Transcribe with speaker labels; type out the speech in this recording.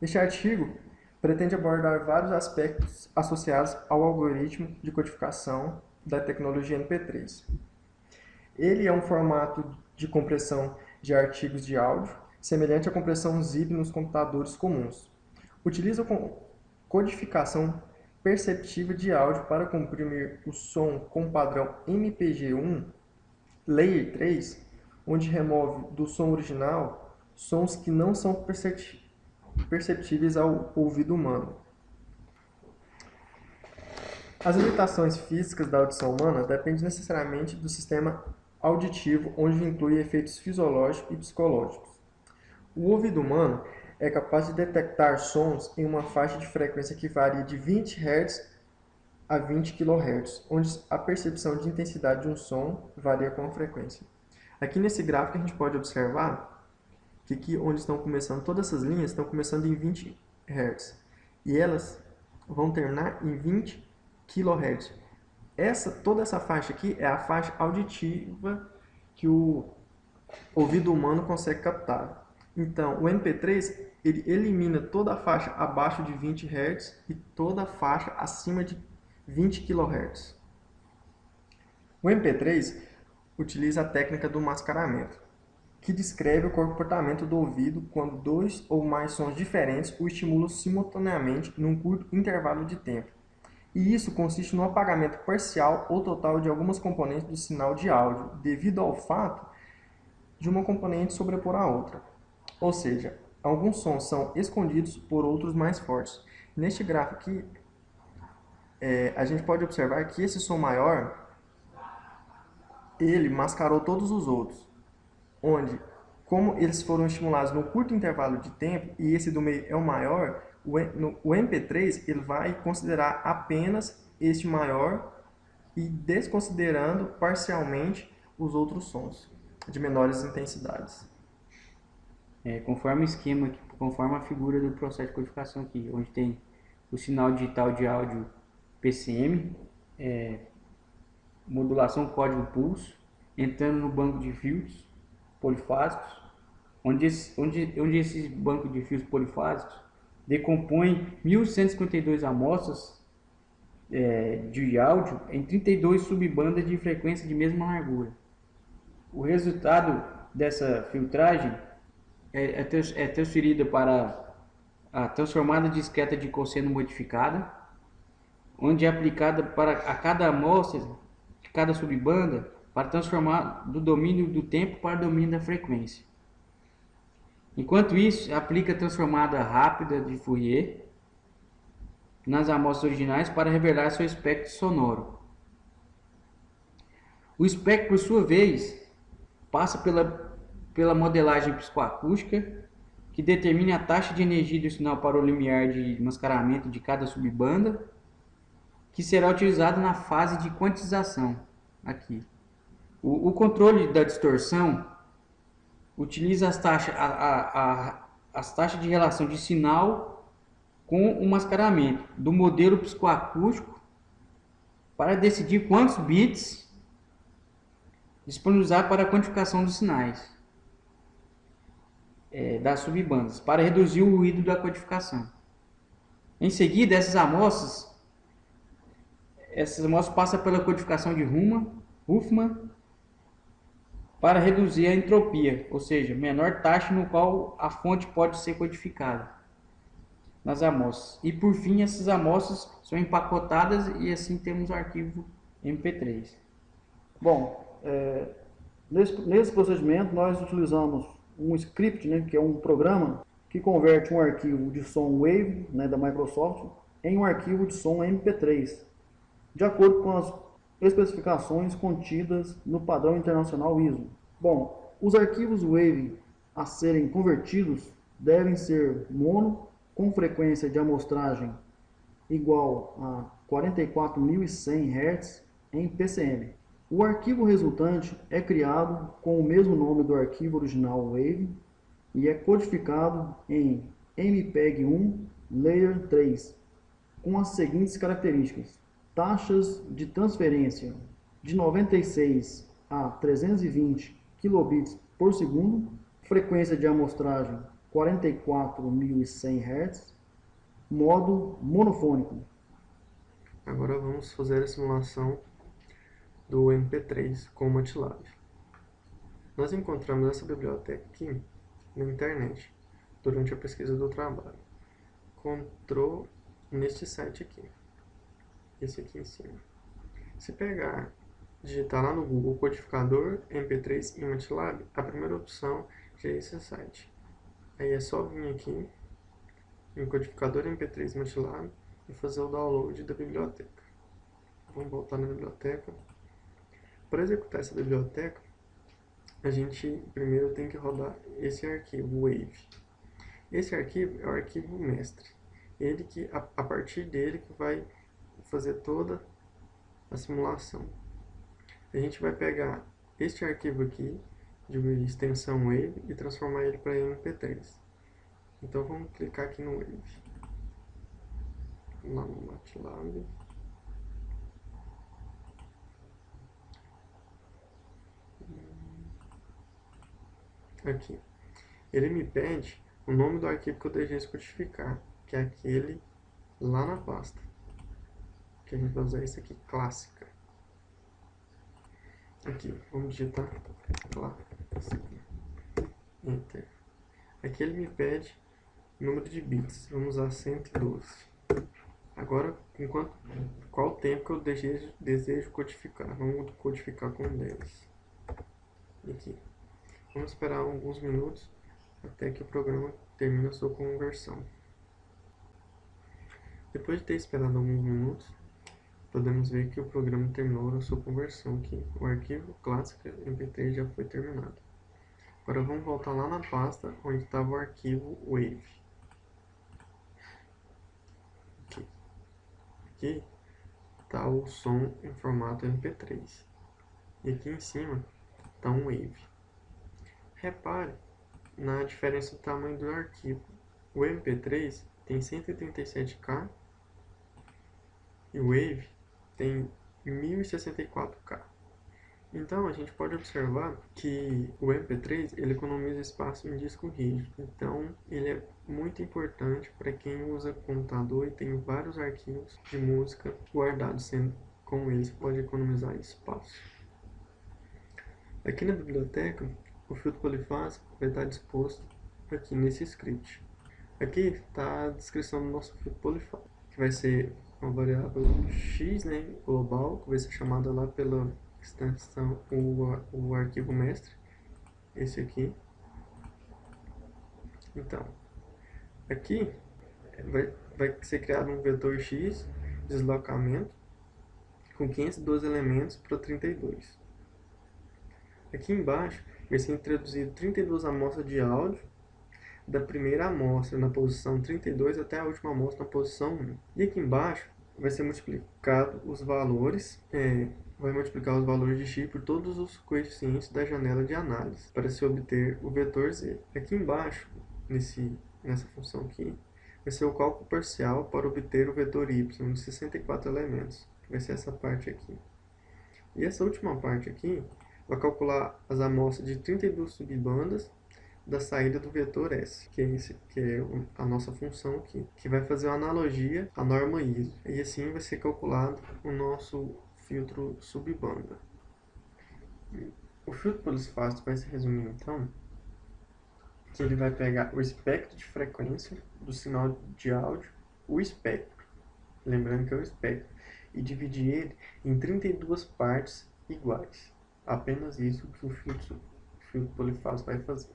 Speaker 1: Este artigo pretende abordar vários aspectos associados ao algoritmo de codificação da tecnologia MP3. Ele é um formato de compressão de arquivos de áudio, semelhante à compressão zip nos computadores comuns. Utiliza codificação perceptiva de áudio para comprimir o som com padrão MPG1 Layer 3, onde remove do som original sons que não são perceptíveis ao ouvido humano. As limitações físicas da audição humana dependem necessariamente do sistema auditivo, onde inclui efeitos fisiológicos e psicológicos. O ouvido humano é capaz de detectar sons em uma faixa de frequência que varia de 20 Hz a 20 kHz, onde a percepção de intensidade de um som varia com a frequência. Aqui nesse gráfico a gente pode observar que aqui onde estão começando, todas essas linhas estão começando em 20 Hz e elas vão terminar em 20 kHz. Toda essa faixa aqui é a faixa auditiva que o ouvido humano consegue captar. Então, o MP3 ele elimina toda a faixa abaixo de 20 Hz e toda a faixa acima de 20 kHz. O MP3 utiliza a técnica do mascaramento, que descreve o comportamento do ouvido quando dois ou mais sons diferentes o estimulam simultaneamente num curto intervalo de tempo. E isso consiste no apagamento parcial ou total de algumas componentes do sinal de áudio, devido ao fato de uma componente sobrepor a outra. Ou seja, alguns sons são escondidos por outros mais fortes. Neste gráfico aqui, a gente pode observar que esse som maior, ele mascarou todos os outros, onde, como eles foram estimulados num curto intervalo de tempo, e esse do meio é o maior, o MP3 ele vai considerar apenas este maior e desconsiderando parcialmente os outros sons de menores intensidades.
Speaker 2: Conforme o esquema, conforme a figura do processo de codificação aqui, onde tem o sinal digital de áudio PCM, modulação código pulso, entrando no banco de fios polifásicos, onde esse banco de fios polifásicos decompõe 1.152 amostras de áudio em 32 subbandas de frequência de mesma largura. O resultado dessa filtragem é transferida para a transformada discreta de cosseno modificada, onde é aplicada para a cada amostra de cada subbanda para transformar do domínio do tempo para o domínio da frequência. Enquanto isso, aplica a transformada rápida de Fourier nas amostras originais para revelar seu espectro sonoro. O espectro, por sua vez, passa pela modelagem psicoacústica, que determina a taxa de energia do sinal para o limiar de mascaramento de cada subbanda, que será utilizado na fase de quantização. Aqui. O controle da distorção utiliza as taxas de relação de sinal com o mascaramento do modelo psicoacústico para decidir quantos bits disponibilizar para a quantificação dos sinais das subbandas, para reduzir o ruído da codificação. Em seguida, essas amostras passam pela codificação de Huffman para reduzir a entropia, ou seja, menor taxa no qual a fonte pode ser codificada nas amostras. E por fim, essas amostras são empacotadas e assim temos o arquivo MP3.
Speaker 3: Bom, nesse procedimento nós utilizamos um script, que é um programa que converte um arquivo de som WAV, da Microsoft, em um arquivo de som MP3, de acordo com as especificações contidas no padrão internacional ISO. Bom, os arquivos WAV a serem convertidos devem ser mono, com frequência de amostragem igual a 44.100 Hz em PCM. O arquivo resultante é criado com o mesmo nome do arquivo original WAV e é codificado em MPEG-1 Layer 3, com as seguintes características: taxas de transferência de 96 a 320 kilobits por segundo, frequência de amostragem 44.100 Hz, modo monofônico.
Speaker 1: Agora vamos fazer a simulação do MP3 com o MATLAB. Nós encontramos essa biblioteca aqui na internet durante a pesquisa do trabalho. Encontrou neste site aqui, esse aqui em cima. Se digitar lá no Google codificador MP3 em MATLAB, a primeira opção já é esse site. Aí é só vir aqui em codificador MP3 MATLAB e fazer o download da biblioteca. Vamos voltar na biblioteca. Para executar essa biblioteca, a gente primeiro tem que rodar esse arquivo Wave. Esse arquivo é o arquivo mestre. Ele que a partir dele que vai fazer toda a simulação. A gente vai pegar este arquivo aqui de extensão Wave e transformar ele para MP3. Então vamos clicar aqui no Wave. Lá no MATLAB. Aqui. Ele me pede o nome do arquivo que eu desejo codificar, que é aquele lá na pasta. Que a gente vai usar esse aqui, clássica. Aqui, vamos digitar lá. Enter. Aqui ele me pede número de bits. Vamos usar 112. Agora, qual o tempo que eu desejo codificar? Vamos codificar com 10. Aqui. Vamos esperar alguns minutos até que o programa termine a sua conversão. Depois de ter esperado alguns minutos, podemos ver que o programa terminou a sua conversão, que o arquivo clássico MP3 já foi terminado. Agora vamos voltar lá na pasta onde estava o arquivo Wave. Aqui está o som em formato MP3. E aqui em cima está um Wave. Repare na diferença do tamanho do arquivo. O MP3 tem 137K e o Wave tem 1064K. Então a gente pode observar que o MP3 ele economiza espaço em disco rígido. Então ele é muito importante para quem usa computador e tem vários arquivos de música guardados. Com eles pode economizar espaço. Aqui na biblioteca, o filtro polifásico vai estar disposto aqui nesse script. Aqui está a descrição do nosso filtro polifásico, que vai ser uma variável x, né, global, que vai ser chamada lá pela extensão, o arquivo mestre, esse aqui. Então, aqui vai ser criado um vetor x, deslocamento, com 512 elementos para 32. Aqui embaixo vai ser introduzido 32 amostras de áudio, da primeira amostra na posição 32 até a última amostra na posição 1. E aqui embaixo vai ser multiplicado os valores, vai multiplicar os valores de x por todos os coeficientes da janela de análise, para se obter o vetor z. Aqui embaixo, nessa função aqui, vai ser o cálculo parcial para obter o vetor y de 64 elementos, que vai ser essa parte aqui. E essa última parte aqui vai calcular as amostras de 32 subbandas da saída do vetor S, que é a nossa função aqui, que vai fazer uma analogia à norma ISO. E assim vai ser calculado o nosso filtro subbanda. O filtro polifásico vai se resumir então que ele vai pegar o espectro de frequência do sinal de áudio, o espectro, lembrando que é o espectro, e dividir ele em 32 partes iguais. Apenas isso que o filtro polifásico vai fazer.